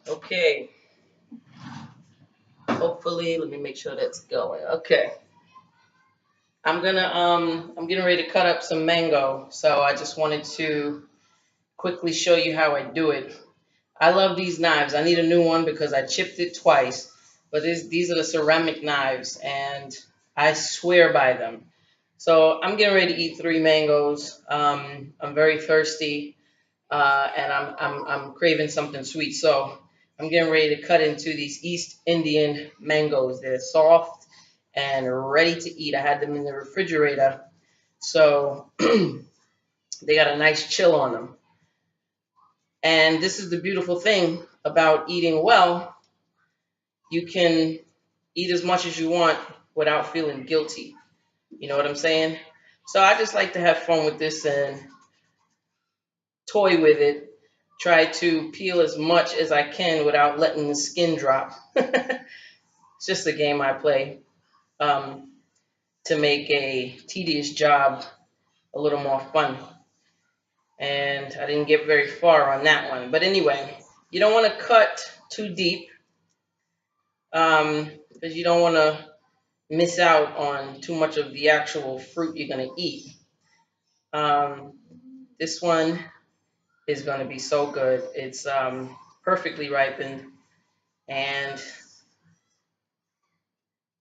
Okay, hopefully, let me make sure that's going. Okay. I'm getting ready to cut up some mango, so I just wanted to quickly show you how I do it. I love these knives. I need a new one because I chipped it twice, but these are the ceramic knives, and I swear by them. So I'm getting ready to eat three mangoes. I'm very thirsty, and I'm craving something sweet. So I'm getting ready to cut into these East Indian mangoes. They're soft and ready to eat. I had them in the refrigerator, so they got a nice chill on them. And this is the beautiful thing about eating well. You can eat as much as you want without feeling guilty. You know what I'm saying? So I just like to have fun with this and toy with it. Try to peel as much as I can without letting the skin drop. It's just a game I play um, to make a tedious job a little more fun. And I didn't get very far on that one. But anyway, you don't want to cut too deep because you don't want to miss out on too much of the actual fruit you're going to eat. Um, this one is going to be so good. It's perfectly ripened. And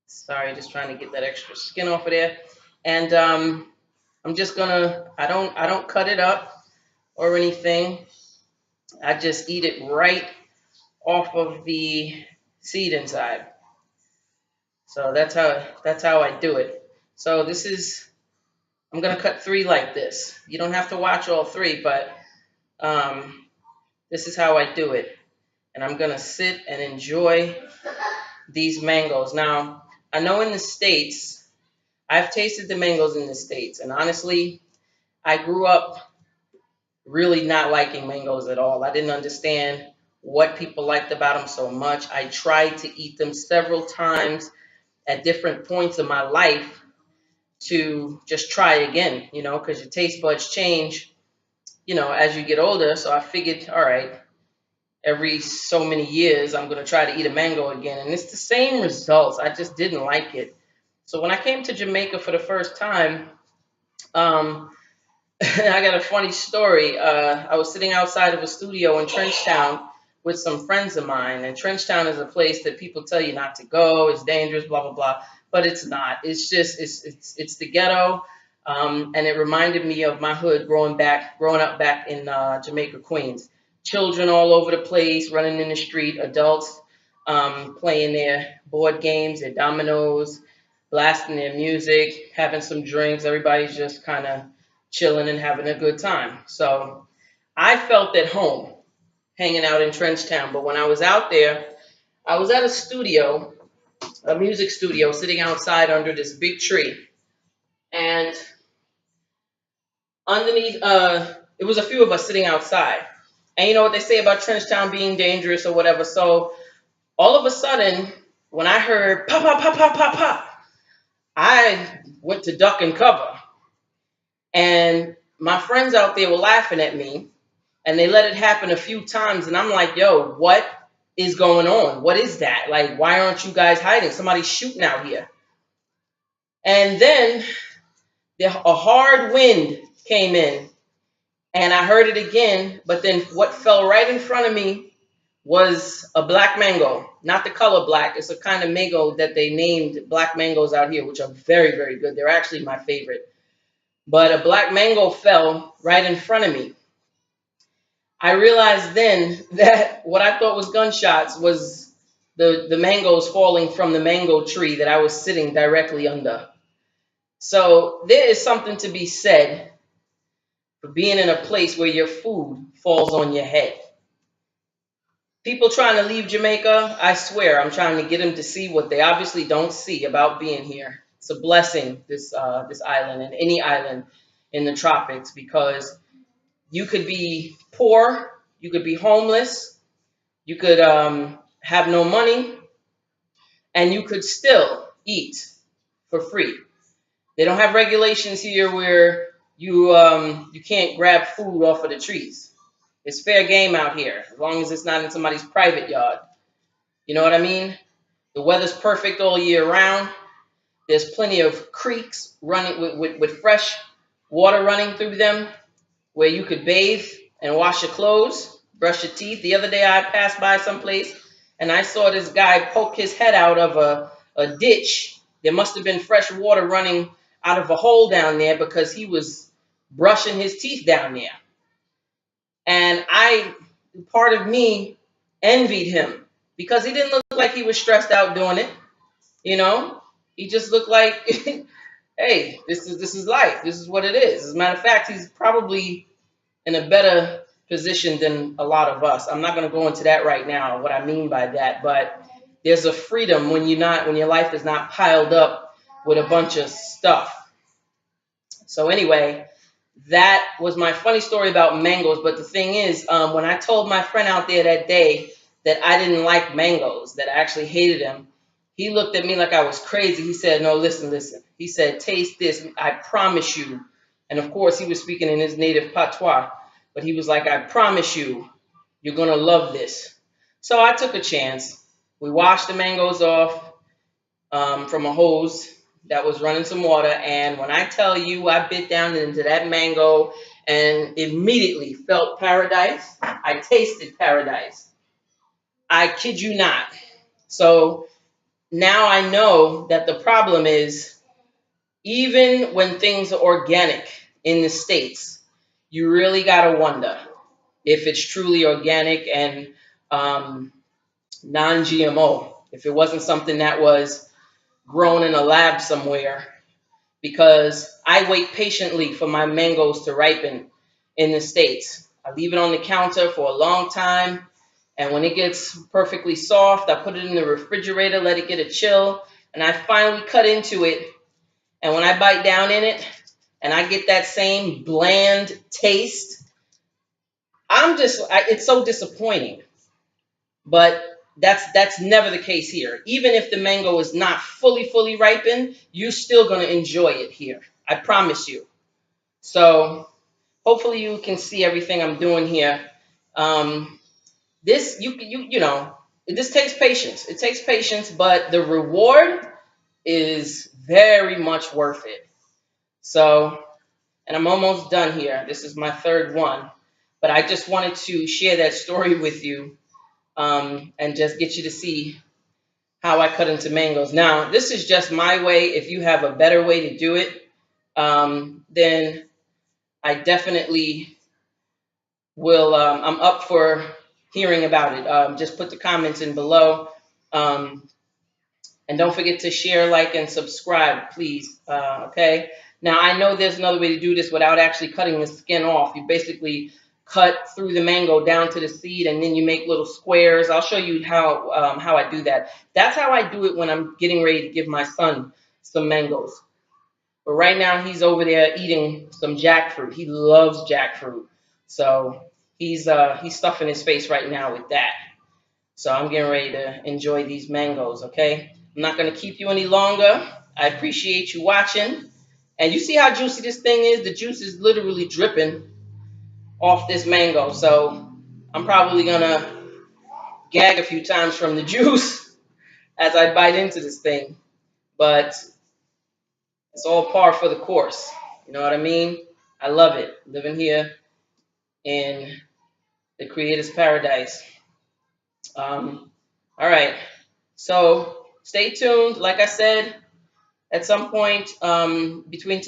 sorry, just trying to get that extra skin off of there. And I'm just gonna. I don't cut it up or anything. I just eat it right off of the seed inside. So that's how I do it. So this is. I'm gonna cut three like this. You don't have to watch all three, but um, this is how I do it. And I'm gonna sit and enjoy these mangoes. Now, I know in the States, I've tasted the mangoes in the States, and honestly, I grew up really not liking mangoes at all. I didn't understand what people liked about them so much. I tried to eat them several times at different points in my life to just try again, because your taste buds change, as you get older. So I figured, all right, every so many years, I'm going to try to eat a mango again. And it's the same results. I just didn't like it. So when I came to Jamaica for the first time, um, I got a funny story. I was sitting outside of a studio in Trenchtown with some friends of mine, and Trenchtown is a place that people tell you not to go. It's dangerous, blah blah blah. But it's not. It's just it's the ghetto, and it reminded me of my hood growing up back in Jamaica, Queens. Children all over the place, running in the street. Adults playing their board games, their dominoes, blasting their music, having some drinks. Everybody's just kind of chilling and having a good time. So I felt at home hanging out in Trenchtown. But when I was out there, I was at a studio, a music studio, sitting outside under this big tree. And underneath, it was a few of us sitting outside. And you know what they say about Trenchtown being dangerous or whatever. So all of a sudden, when I heard pop, pop, pop, pop, pop, pop, I went to duck and cover. And my friends out there were laughing at me, and they let it happen a few times, and I'm like, yo, what is going on? What is that? Like, why aren't you guys hiding? Somebody's shooting out here. And then a hard wind came in, and I heard it again, but then what fell right in front of me was a black mango. Not the color black. It's a kind of mango that they named black mangoes out here, which are very, very good. They're actually my favorite. But a black mango fell right in front of me. I realized then that what I thought was gunshots was the mangoes falling from the mango tree that I was sitting directly under. So there is something to be said for being in a place where your food falls on your head. People trying to leave Jamaica, I swear, I'm trying to get them to see what they obviously don't see about being here. It's a blessing, this island and any island in the tropics, because you could be poor, you could be homeless, you could have no money, and you could still eat for free. They don't have regulations here where you can't grab food off of the trees. It's fair game out here, as long as it's not in somebody's private yard. You know what I mean? The weather's perfect all year round. There's plenty of creeks running with fresh water running through them where you could bathe and wash your clothes, brush your teeth. The other day I passed by someplace and I saw this guy poke his head out of a ditch. There must have been fresh water running out of a hole down there because he was brushing his teeth down there. And part of me envied him because he didn't look like he was stressed out doing it. You know, he just looked like, hey, this is life. This is what it is. As a matter of fact, he's probably in a better position than a lot of us. I'm not going to go into that right now, what I mean by that, but there's a freedom when your life is not piled up with a bunch of stuff. So anyway, that was my funny story about mangoes. But the thing is, when I told my friend out there that day that I didn't like mangoes, that I actually hated them, he looked at me like I was crazy. He said, no, listen. He said, taste this. I promise you. And of course, he was speaking in his native patois. But he was like, I promise you, you're going to love this. So I took a chance. We washed the mangoes off from a hose that was running some water. And when I tell you, I bit down into that mango and immediately felt paradise. I tasted paradise. I kid you not. So now I know that the problem is, even when things are organic in the States, you really got to wonder if it's truly organic and non-GMO, if it wasn't something that was grown in a lab somewhere, because I wait patiently for my mangoes to ripen in the States. I leave it on the counter for a long time, and when it gets perfectly soft, I put it in the refrigerator, let it get a chill, and I finally cut into it. And when I bite down in it and I get that same bland taste, it's so disappointing. But that's never the case here. Even if the mango is not fully ripened, you're still going to enjoy it here. I promise you. So hopefully you can see everything I'm doing here. This this takes patience. It takes patience, but the reward is very much worth it. So, and I'm almost done here. This is my third one, but I just wanted to share that story with you, and just get you to see how I cut into mangoes. Now, this is just my way. If you have a better way to do it, then I definitely will. I'm up for hearing about it. Just put the comments in below. And don't forget to share, like, and subscribe, please. Okay. Now, I know there's another way to do this without actually cutting the skin off. You basically cut through the mango down to the seed, and then you make little squares. I'll show you how I do that. That's how I do it when I'm getting ready to give my son some mangoes. But right now, he's over there eating some jackfruit. He loves jackfruit. So he's stuffing his face right now with that. So I'm getting ready to enjoy these mangoes, okay? I'm not going to keep you any longer. I appreciate you watching. And you see how juicy this thing is? The juice is literally dripping off this mango. So I'm probably going to gag a few times from the juice as I bite into this thing. But it's all par for the course. You know what I mean? I love it. Living here in the Creator's Paradise. All right. So stay tuned. Like I said, at some point between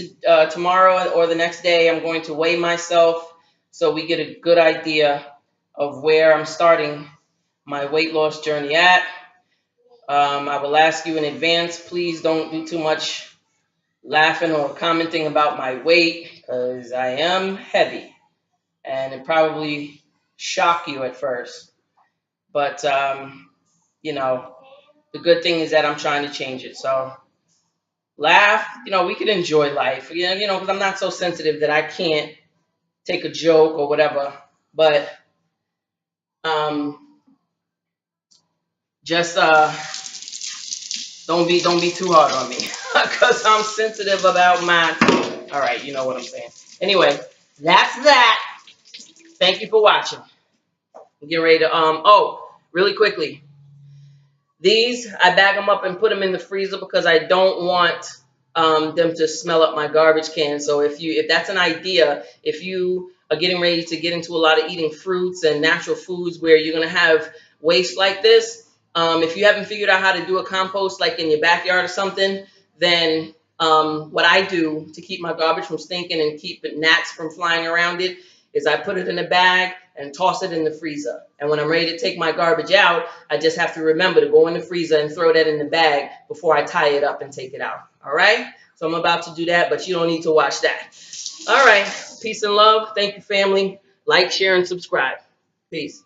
tomorrow or the next day, I'm going to weigh myself so we get a good idea of where I'm starting my weight loss journey at. I will ask you in advance, please don't do too much laughing or commenting about my weight, because I am heavy and it probably shock you at first. But, the good thing is that I'm trying to change it. So laugh, we can enjoy life, because I'm not so sensitive that I can't take a joke or whatever. But just don't be too hard on me because I'm sensitive about my. All right, you know what I'm saying. Anyway, that's that. Thank you for watching. I'm getting ready to, oh, really quickly. These, I bag them up and put them in the freezer because I don't want them to smell up my garbage can. So if that's an idea, if you are getting ready to get into a lot of eating fruits and natural foods where you're going to have waste like this, if you haven't figured out how to do a compost like in your backyard or something, then what I do to keep my garbage from stinking and keep gnats from flying around it is I put it in a bag and toss it in the freezer. And when I'm ready to take my garbage out, I just have to remember to go in the freezer and throw that in the bag before I tie it up and take it out. All right? So I'm about to do that, but you don't need to watch that. All right. Peace and love. Thank you, family. Like, share, and subscribe. Peace.